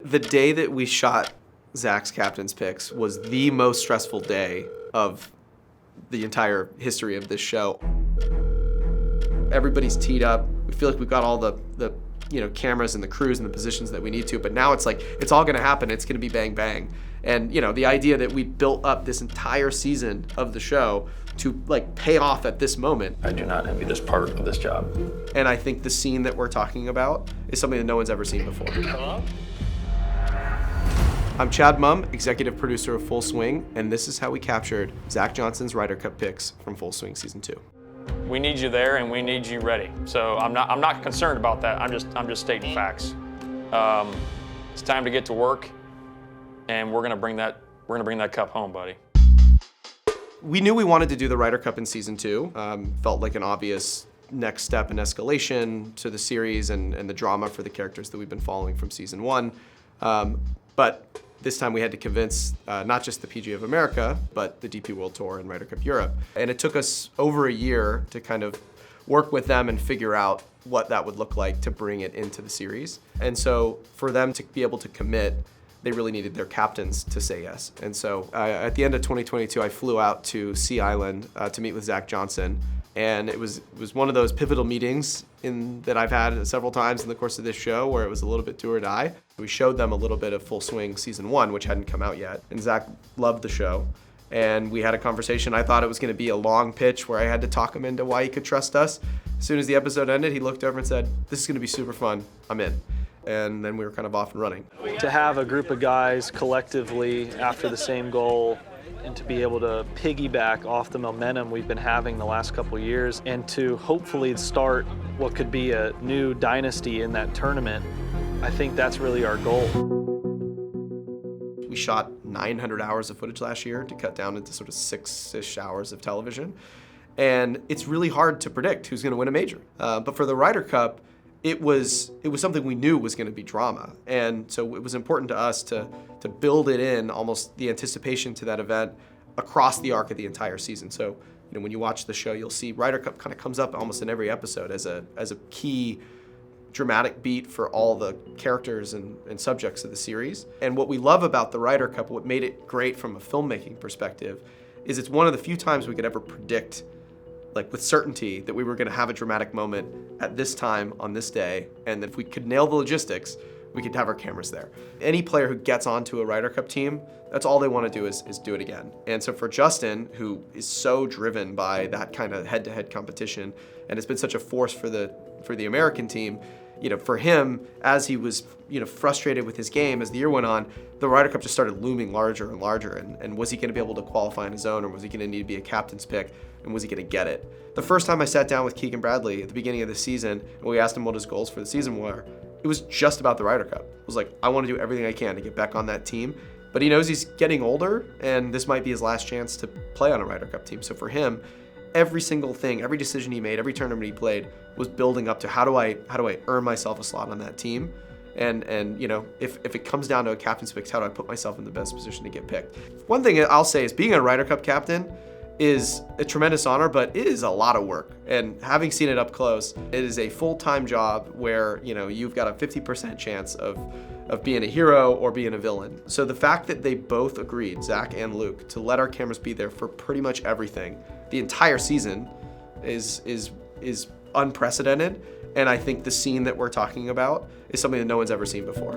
The day that we shot Zach's captain's picks was the most stressful day of the entire history of this show. Everybody's teed up. We feel like we've got all the cameras and the crews and the positions that we need to, but now it's like, it's all gonna happen. It's gonna be bang, bang. And the idea that we built up this entire season of the show to like pay off at this moment. I do not envy this part of this job. And I think the scene that we're talking about is something that no one's ever seen before. Hello? I'm Chad Mumm, executive producer of Full Swing, and this is how we captured Zach Johnson's Ryder Cup picks from Full Swing Season 2. We need you there and we need you ready. So I'm not concerned about that. I'm just stating facts. It's time to get to work, and we're gonna bring that cup home, buddy. We knew we wanted to do the Ryder Cup in Season 2. Felt like an obvious next step in escalation to the series and the drama for the characters that we've been following from Season 1. But this time we had to convince not just the PGA of America, but the DP World Tour and Ryder Cup Europe. And it took us over a year to kind of work with them and figure out what that would look like to bring it into the series. And so for them to be able to commit, they really needed their captains to say yes. And so at the end of 2022, I flew out to Sea Island to meet with Zach Johnson. And it was one of those pivotal meetings that I've had several times in the course of this show where it was a little bit do or die. We showed them a little bit of Full Swing Season 1, which hadn't come out yet. And Zach loved the show. And we had a conversation. I thought it was gonna be a long pitch where I had to talk him into why he could trust us. As soon as the episode ended, he looked over and said, "This is gonna be super fun, I'm in." And then we were kind of off and running. To have a group of guys collectively after the same goal and to be able to piggyback off the momentum we've been having the last couple of years and to hopefully start what could be a new dynasty in that tournament, I think that's really our goal. We shot 900 hours of footage last year to cut down into sort of 6-ish hours of television. And it's really hard to predict who's gonna win a major. But for the Ryder Cup, it was something we knew was gonna be drama. And so it was important to us to build it in, almost the anticipation to that event across the arc of the entire season. So when you watch the show, you'll see Ryder Cup kind of comes up almost in every episode as a key dramatic beat for all the characters and subjects of the series. And what we love about the Ryder Cup, what made it great from a filmmaking perspective, is it's one of the few times we could ever predict like with certainty that we were gonna have a dramatic moment at this time on this day, and if we could nail the logistics, we could have our cameras there. Any player who gets onto a Ryder Cup team, that's all they wanna do is do it again. And so for Justin, who is so driven by that kind of head-to-head competition, and has been such a force for the American team, for him, as he was frustrated with his game as the year went on, the Ryder Cup just started looming larger and larger. And was he gonna be able to qualify on his own, or was he gonna need to be a captain's pick, and was he gonna get it? The first time I sat down with Keegan Bradley at the beginning of the season, and we asked him what his goals for the season were, it was just about the Ryder Cup. It was like, I wanna do everything I can to get back on that team. But he knows he's getting older, and this might be his last chance to play on a Ryder Cup team. So for him, every single thing, every decision he made, every tournament he played was building up to how do I earn myself a slot on that team? And if it comes down to a captain's picks, how do I put myself in the best position to get picked? One thing I'll say is being a Ryder Cup captain is a tremendous honor, but it is a lot of work. And having seen it up close, it is a full-time job where you've got a 50% chance of being a hero or being a villain. So the fact that they both agreed, Zach and Luke, to let our cameras be there for pretty much everything, the entire season, is unprecedented. And I think the scene that we're talking about is something that no one's ever seen before.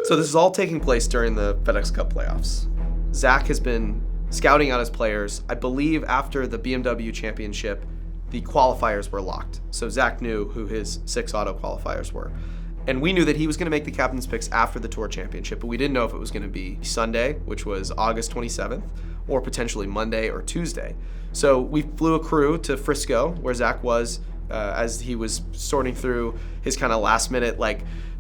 So this is all taking place during the FedEx Cup playoffs. Zach has been scouting out his players. I believe after the BMW Championship, the qualifiers were locked. So Zach knew who his 6 auto qualifiers were. And we knew that he was gonna make the captain's picks after the Tour Championship, but we didn't know if it was gonna be Sunday, which was August 27th, or potentially Monday or Tuesday. So we flew a crew to Frisco, where Zach was, as he was sorting through his kind of last minute,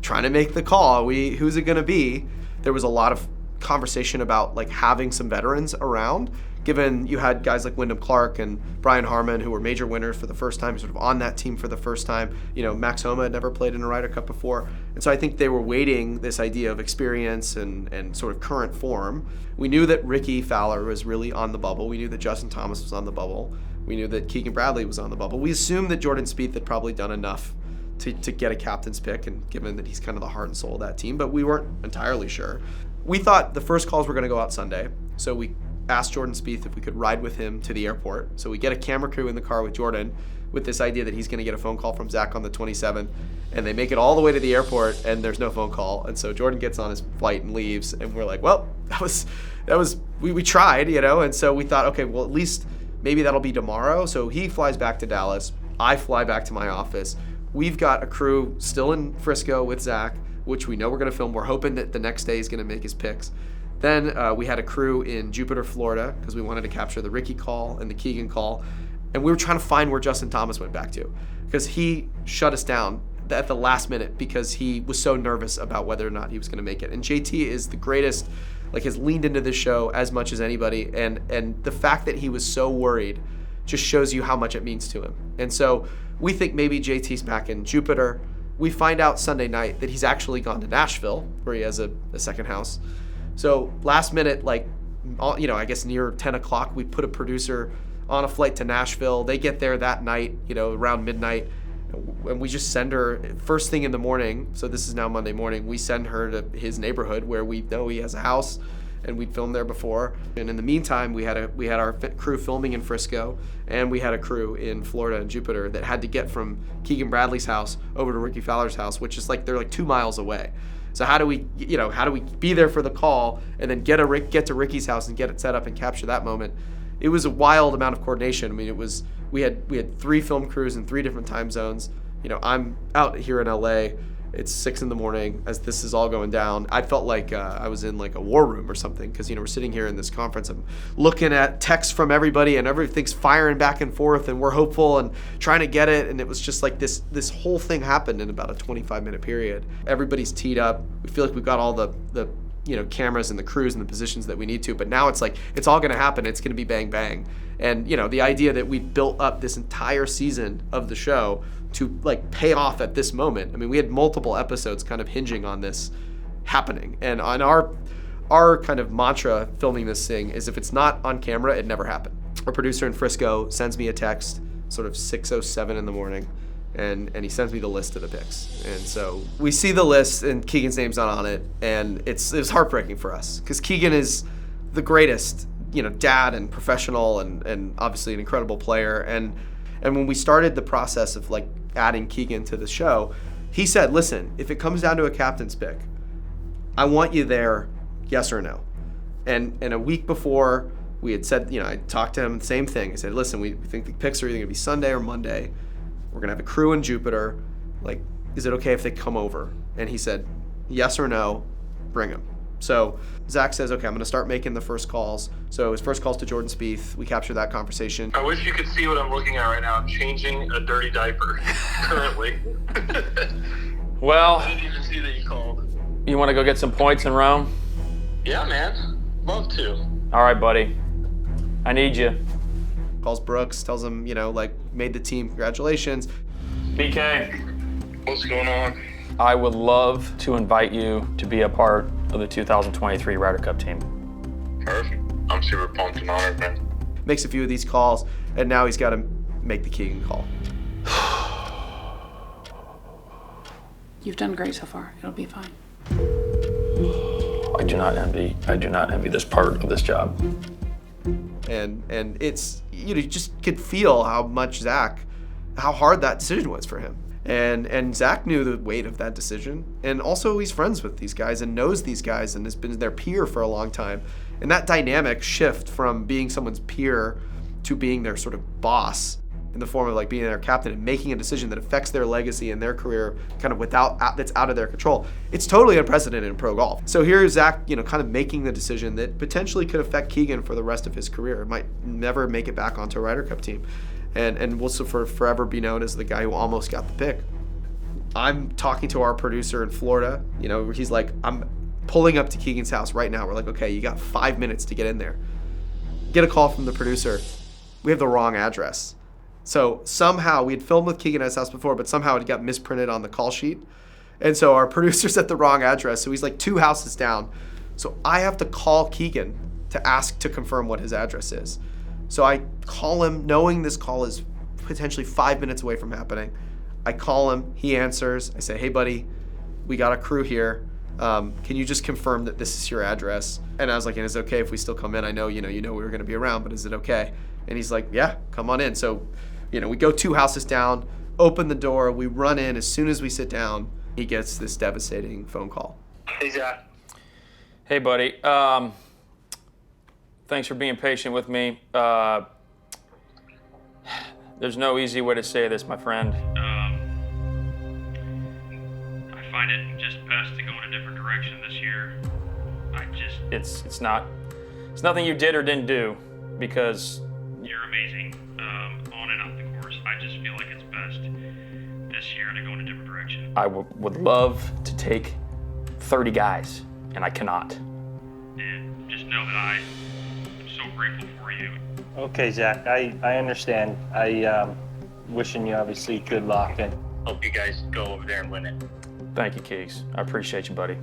trying to make the call. Who's it gonna be? There was a lot of conversation about having some veterans around, given you had guys like Wyndham Clark and Brian Harman who were major winners for the first time, sort of on that team for the first time. Max Homa had never played in a Ryder Cup before. And so I think they were waiting this idea of experience and sort of current form. We knew that Rickie Fowler was really on the bubble. We knew that Justin Thomas was on the bubble. We knew that Keegan Bradley was on the bubble. We assumed that Jordan Spieth had probably done enough to get a captain's pick, and given that he's kind of the heart and soul of that team, but we weren't entirely sure. We thought the first calls were going to go out Sunday, so we asked Jordan Spieth if we could ride with him to the airport. So we get a camera crew in the car with Jordan with this idea that he's going to get a phone call from Zach on the 27th, and they make it all the way to the airport, and there's no phone call. And so Jordan gets on his flight and leaves, and we're like, well, we tried, and so we thought, okay, well, at least maybe that'll be tomorrow. So he flies back to Dallas. I fly back to my office. We've got a crew still in Frisco with Zach, which we know we're going to film. We're hoping that the next day he's going to make his picks. Then we had a crew in Jupiter, Florida, because we wanted to capture the Rickie call and the Keegan call. And we were trying to find where Justin Thomas went back to, because he shut us down at the last minute because he was so nervous about whether or not he was going to make it. And JT is the greatest, has leaned into this show as much as anybody. And the fact that he was so worried just shows you how much it means to him. And so we think maybe JT's back in Jupiter. We find out Sunday night that he's actually gone to Nashville, where he has a second house. So last minute, I guess near 10 o'clock, we put a producer on a flight to Nashville. They get there that night, around midnight. And we just send her first thing in the morning. So this is now Monday morning. We send her to his neighborhood where we know he has a house, and we'd filmed there before. And in the meantime, we had our crew filming in Frisco, and we had a crew in Florida and Jupiter that had to get from Keegan Bradley's house over to Rickie Fowler's house, which is they're 2 miles away. So how do we be there for the call and then get to Rickie's house and get it set up and capture that moment? It was a wild amount of coordination. I mean, we had 3 film crews in 3 different time zones. I'm out here in LA. It's 6 a.m. as this is all going down. I felt like I was in a war room or something, because we're sitting here in this conference. I'm looking at texts from everybody, and everything's firing back and forth, and we're hopeful and trying to get it. And it was just this whole thing happened in about a 25-minute period. Everybody's teed up. We feel like we've got all the cameras and the crews and the positions that we need to. But now it's it's all going to happen. It's going to be bang bang. And the idea that we built up this entire season of the show to pay off at this moment. I mean, we had multiple episodes kind of hinging on this happening. And on our kind of mantra filming this thing is, if it's not on camera, it never happened. Our producer in Frisco sends me a text sort of 6:07 in the morning, and he sends me the list of the picks. And so we see the list, and Keegan's name's not on it, and it was heartbreaking for us, because Keegan is the greatest, dad and professional, and obviously an incredible player. And when we started the process of adding Keegan to the show, he said, listen, if it comes down to a captain's pick, I want you there, yes or no. And a week before, we had said, I talked to him, same thing. I said, listen, we think the picks are either going to be Sunday or Monday. We're going to have a crew in Jupiter. Is it okay if they come over? And he said, yes or no, bring them. So Zach says, okay, I'm going to start making the first calls. So his first call's to Jordan Spieth. We captured that conversation. I wish you could see what I'm looking at right now. I'm changing a dirty diaper currently. Well, I didn't even see that you called. You want to go get some points in Rome? Yeah, man. Love to. All right, buddy. I need you. Calls Brooks, tells him, made the team, congratulations. BK. What's going on? I would love to invite you to be a part of the 2023 Ryder Cup team. Perfect. I'm super pumped and honored, man. Makes a few of these calls, and now he's got to make the Keegan call. You've done great so far. It'll be fine. I do not envy this part of this job. And it's, you just could feel how hard that decision was for him. And Zach knew the weight of that decision. And also he's friends with these guys and knows these guys and has been their peer for a long time. And that dynamic shift from being someone's peer to being their sort of boss in the form of being their captain and making a decision that affects their legacy and their career kind of that's out of their control. It's totally unprecedented in pro golf. So here's Zach, kind of making the decision that potentially could affect Keegan for the rest of his career. It might never make it back onto a Ryder Cup team. And will forever be known as the guy who almost got the pick. I'm talking to our producer in Florida. He's like, I'm pulling up to Keegan's house right now. We're like, okay, you got 5 minutes to get in there. Get a call from the producer. We have the wrong address. So somehow, we had filmed with Keegan at his house before, but somehow it got misprinted on the call sheet. And so our producer's at the wrong address. So he's 2 houses down. So I have to call Keegan to ask to confirm what his address is. So I call him, knowing this call is potentially 5 minutes away from happening. I call him, he answers. I say, hey buddy, we got a crew here. Can you just confirm that this is your address? And I was like, and is it okay if we still come in? I know, you know we were gonna be around, but is it okay? And he's like, yeah, come on in. So, we go 2 houses down, open the door, we run in. As soon as we sit down, he gets this devastating phone call. Hey, Zach. Hey, buddy. Thanks for being patient with me. There's no easy way to say this, my friend. I find it just best to go in a different direction this year. It's nothing you did or didn't do, because you're amazing on and off the course. I just feel like it's best this year to go in a different direction. I would love to take 30 guys, and I cannot. And just know that I'm so grateful for you. Okay, Zach, I understand. Wishing you obviously good luck and hope you guys go over there and win it. Thank you, Keegs. I appreciate you, buddy.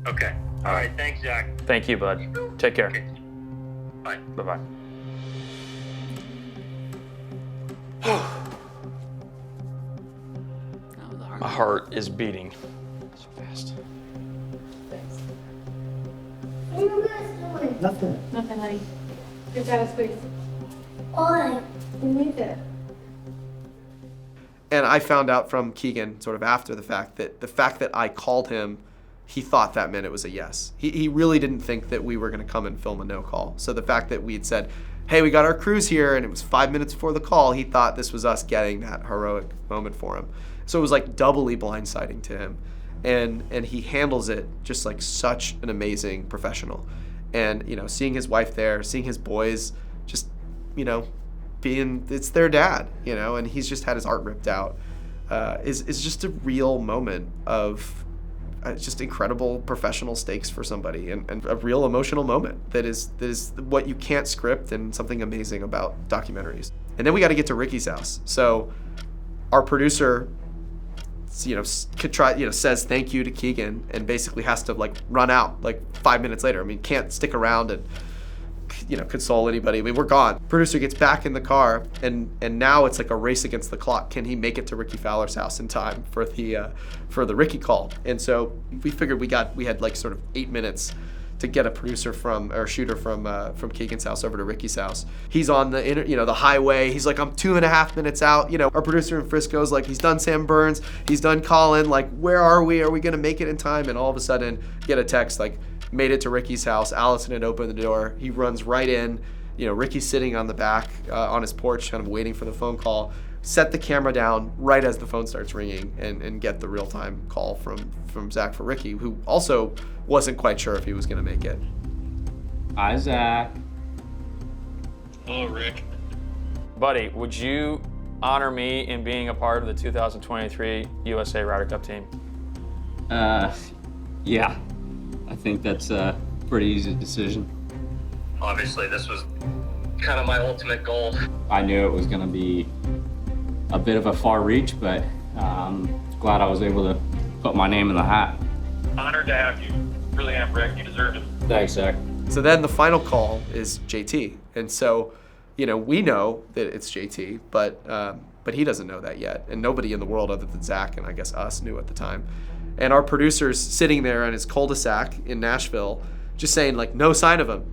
Okay. All right. Thanks, Zach. Thank you, bud. Take care. Okay. Bye. Bye-bye. My heart is beating so fast. What are you guys doing? Nothing, honey. You've got to squeeze. Why? You need it. And I found out from Keegan sort of after the fact that I called him, he thought that meant it was a yes. He really didn't think that we were going to come and film a no call. So the fact that we'd said, hey, we got our crews here, and it was 5 minutes before the call, he thought this was us getting that heroic moment for him. So it was like doubly blindsiding to him. And he handles it just like such an amazing professional. And, seeing his wife there, seeing his boys, just, it's their dad, and he's just had his heart ripped out, is just a real moment of just incredible professional stakes for somebody, and a real emotional moment that is what you can't script, and something amazing about documentaries. And then we got to get to Rickie's house. So our producer, says thank you to Keegan, and basically has to run out 5 minutes later. I mean, can't stick around and console anybody. I mean, we're gone. Producer gets back in the car, and now it's like a race against the clock. Can he make it to Rickie Fowler's house in time for the Rickie call? And so we figured we had sort of 8 minutes to get a shooter from Keegan's house over to Rickie's house. He's on the highway. He's like, I'm 2.5 minutes out. Our producer in Frisco is like, he's done Sam Burns, he's done Collin. Like, where are we? Are we gonna make it in time? And all of a sudden, get a text like, made it to Rickie's house. Allison had opened the door. He runs right in. Rickie's sitting on the back on his porch, kind of waiting for the phone call. Set the camera down right as the phone starts ringing, and get the real-time call from Zach for Rickie, who also wasn't quite sure if he was going to make it. Hi, Zach. Hello, Rick. Buddy, would you honor me in being a part of the 2023 USA Ryder Cup team? Yeah. I think that's a pretty easy decision. Obviously, this was kind of my ultimate goal. I knew it was going to be a bit of a far reach, but glad I was able to put my name in the hat. Honored to have you. Really am, Rick. You deserve it. Thanks, Zach. So then the final call is JT. And so, we know that it's JT, but he doesn't know that yet. And nobody in the world other than Zach and I guess us knew at the time. And our producer's sitting there on his cul-de-sac in Nashville, just saying, no sign of him.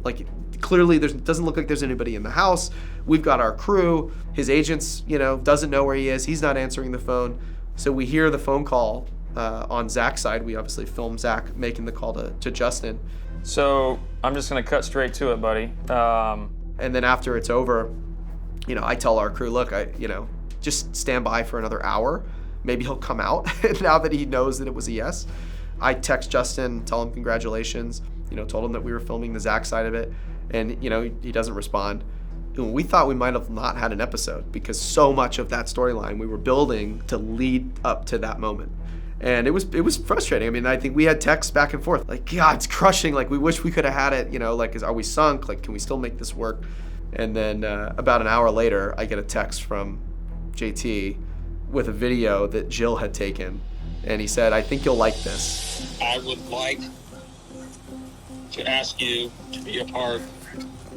Clearly, doesn't look like there's anybody in the house. We've got our crew. His agents, doesn't know where he is. He's not answering the phone. So we hear the phone call on Zach's side. We obviously film Zach making the call to Justin. So I'm just going to cut straight to it, buddy. And then after it's over, I tell our crew, look, just stand by for another hour. Maybe he'll come out now that he knows that it was a yes. I text Justin, tell him congratulations, told him that we were filming the Zach side of it, and, he doesn't respond. We thought we might have not had an episode because so much of that storyline we were building to lead up to that moment. And it was frustrating. I mean, I think we had texts back and forth, God, it's crushing. We wish we could have had it, are we sunk? Can we still make this work? And then about an hour later, I get a text from JT with a video that Jill had taken, and he said, I think you'll like this. I would like to ask you to be a part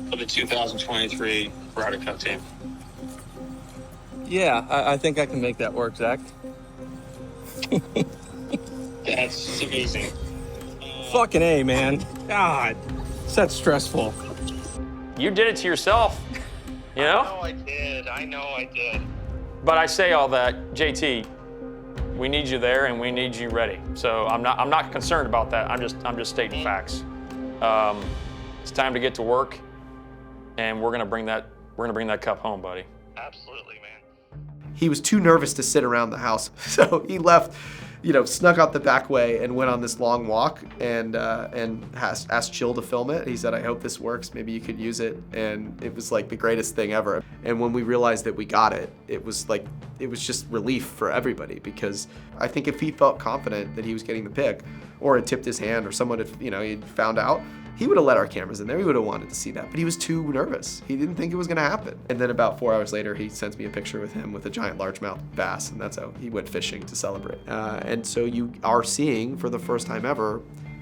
For the 2023 Ryder Cup team. Yeah, I think I can make that work, Zach. That's amazing. Fucking A, man. God, that's stressful. You did it to yourself, you know? I know I did. But I say all that, JT, we need you there and we need you ready. So I'm not concerned about that. I'm just stating facts. It's time to get to work, and we're gonna bring that cup home, buddy. Absolutely, man. He was too nervous to sit around the house, so he left, snuck out the back way and went on this long walk and asked Chill to film it. He said, "I hope this works. Maybe you could use it." And it was like the greatest thing ever. And when we realized that we got it, it was just relief for everybody, because I think if he felt confident that he was getting the pick, or had tipped his hand, or someone had, he'd found out, he would have let our cameras in there. He would have wanted to see that, but he was too nervous. He didn't think it was gonna happen. And then about 4 hours later, he sends me a picture with him with a giant largemouth bass, and that's how he went fishing to celebrate. And so you are seeing, for the first time ever,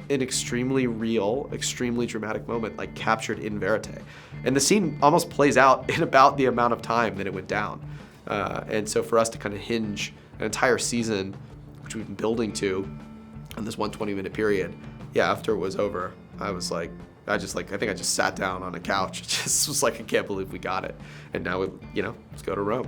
an extremely real, extremely dramatic moment, like captured in verite. And the scene almost plays out in about the amount of time that it went down. And so for us to kind of hinge an entire season, which we've been building to, on this 120-minute period, after it was over, I was like, I think I just sat down on a couch. It just was like, I can't believe we got it. And now, let's go to Rome.